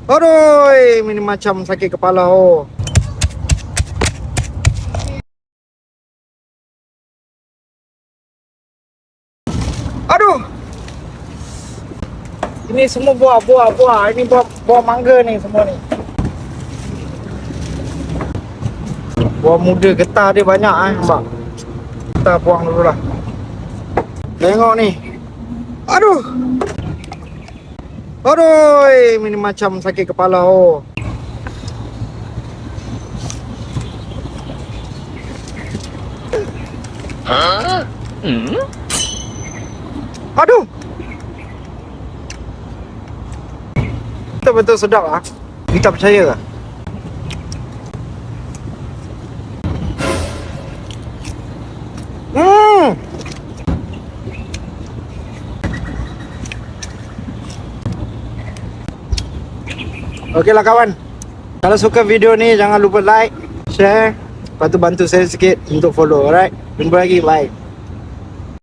Aduh, ini macam sakit kepala oh. Aduh. Ini semua buah. Ini buah mangga ni semua ni. Buah muda getah dia banyak nampak. Kita buang dulu lah. Tengok ni. Aduh. Aduh, ini macam sakit kepala oh. Aduh. Betul-betul sedap ah. Kita percaya lah. Okeylah kawan. Kalau suka video ni jangan lupa like, share, lepas tu bantu saya sikit untuk follow. Alright. Jumpa lagi. Bye.